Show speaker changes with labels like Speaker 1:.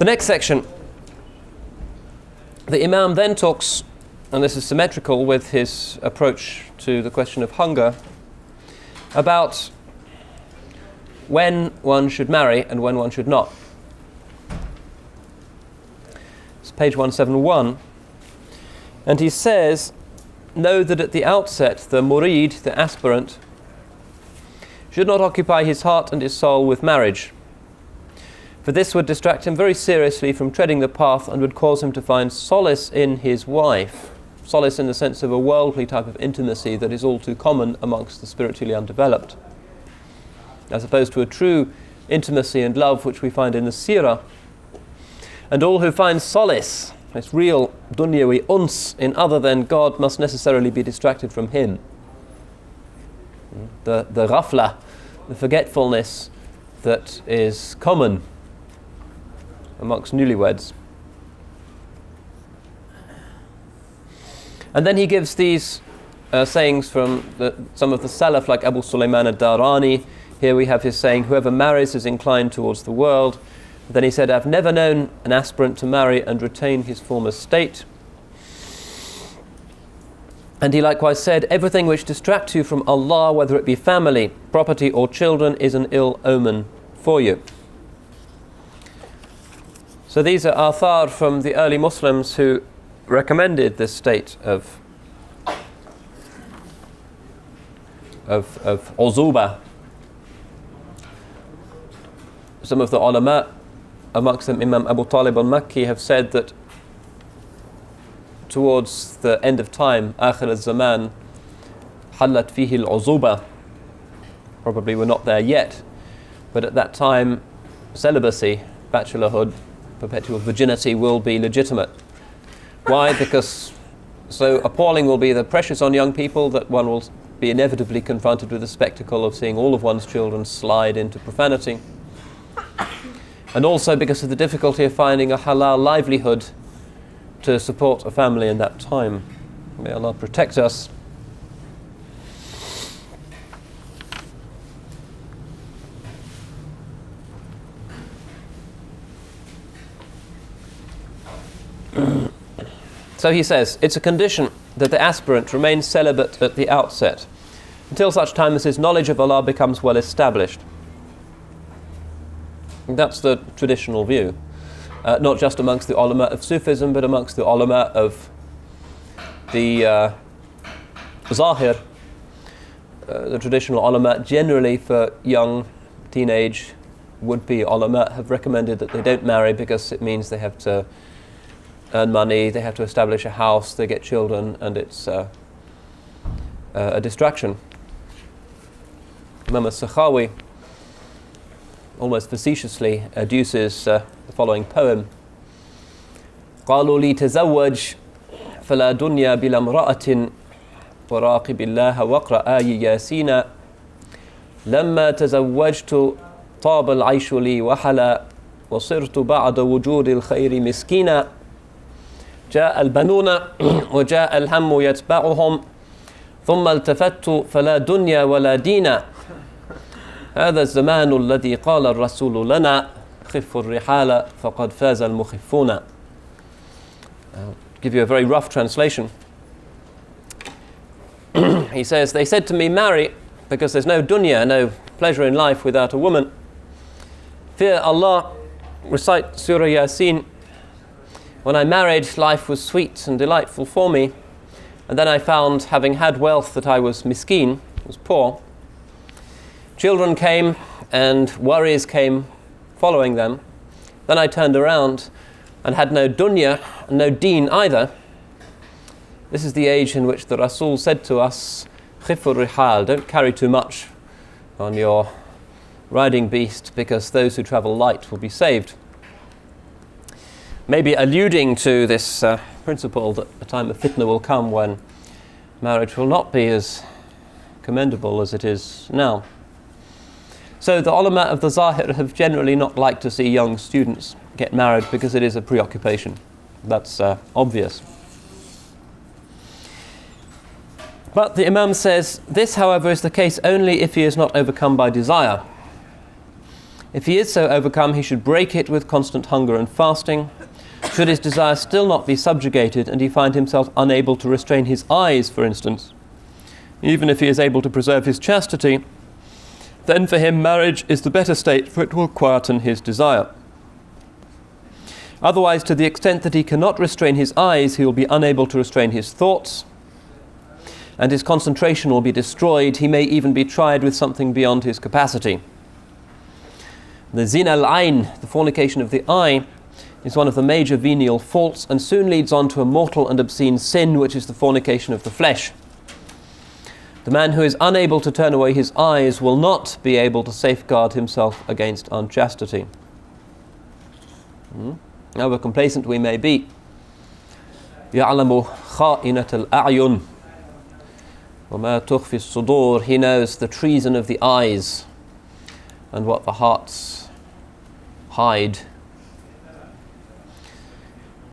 Speaker 1: The next section, the Imam then talks, and this is symmetrical with his approach to the question of hunger, about when one should marry and when one should not. It's page 171. And he says, know that at the outset, the murid, the aspirant, should not occupy his heart and his soul with marriage, for this would distract him very seriously from treading the path and would cause him to find solace in his wife. Solace in the sense of a worldly type of intimacy that is all too common amongst the spiritually undeveloped, as opposed to a true intimacy and love which we find in the Sirah. And all who find solace, this real dunyawi uns, in other than God must necessarily be distracted from him. The ghafla, the forgetfulness that is common amongst newlyweds. And then he gives these sayings from some of the Salaf, like Abu Sulaiman al-Darani. Here we have his saying, whoever marries is inclined towards the world. Then he said, I've never known an aspirant to marry and retain his former state. And he likewise said, everything which distracts you from Allah, whether it be family, property or children, is an ill omen for you. So these are athar from the early Muslims who recommended this state of uzuba. Some of the ulama, amongst them Imam Abu Talib al-Makki, have said that towards the end of time, akhir al-zaman, halat fihi al-uzuba. Probably we're not there yet, but at that time, celibacy, bachelorhood, perpetual virginity will be legitimate. Why? Because so appalling will be the pressures on young people that one will be inevitably confronted with the spectacle of seeing all of one's children slide into profanity. And also because of the difficulty of finding a halal livelihood to support a family in that time. May Allah protect us. So he says, it's a condition that the aspirant remains celibate at the outset, until such time as his knowledge of Allah becomes well established. And that's the traditional view. Not just amongst the ulama of Sufism, but amongst the ulama of the Zahir. The traditional ulama, generally for young, teenage, would-be ulama, have recommended that they don't marry because it means they have to earn money, they have to establish a house, they get children, and it's a distraction. Imam al-Sakhawi almost facetiously adduces the following poem. قالوا لي تزوج فلا دنيا بلا امرأة وراقب الله واقرأ آي ياسين لما تزوجت طاب العيش لي وحلا وصرت بعد وجود الخير مسكينا جاء البنون وجاء الهم يتبعهم ثم التفت فلا دنيا ولا دين هذا الزمان الذي قال الرسول لنا خف الرحال فقد فاز المخفون. I'll give you a very rough translation. He says, they said to me, marry, because there's no dunya, no pleasure in life without a woman. Fear Allah, recite Surah Yasin. When I married, life was sweet and delightful for me. And then I found, having had wealth, that I was miskeen, was poor. Children came and worries came following them. Then I turned around and had no dunya and no deen either. This is the age in which the Rasul said to us, khifur rihal, don't carry too much on your riding beast, because those who travel light will be saved. Maybe alluding to this principle that a time of fitna will come when marriage will not be as commendable as it is now. So the ulama of the Zahir have generally not liked to see young students get married because it is a preoccupation. That's obvious. But the Imam says, this, however, is the case only if he is not overcome by desire. If he is so overcome, he should break it with constant hunger and fasting. Should his desire still not be subjugated and he find himself unable to restrain his eyes, for instance, even if he is able to preserve his chastity, then for him marriage is the better state, for it will quieten his desire. Otherwise, to the extent that he cannot restrain his eyes, he will be unable to restrain his thoughts, and his concentration will be destroyed. He may even be tried with something beyond his capacity. The zina al-ayn, the fornication of the eye, is one of the major venial faults and soon leads on to a mortal and obscene sin, which is the fornication of the flesh. The man who is unable to turn away his eyes will not be able to safeguard himself against unchastity. However complacent we may be, يَعْلَمُ خَائِنَةَ الْأَعْيُنِ وَمَا تُخْفِي الصُّدُورِ. He knows the treason of the eyes and what the hearts hide.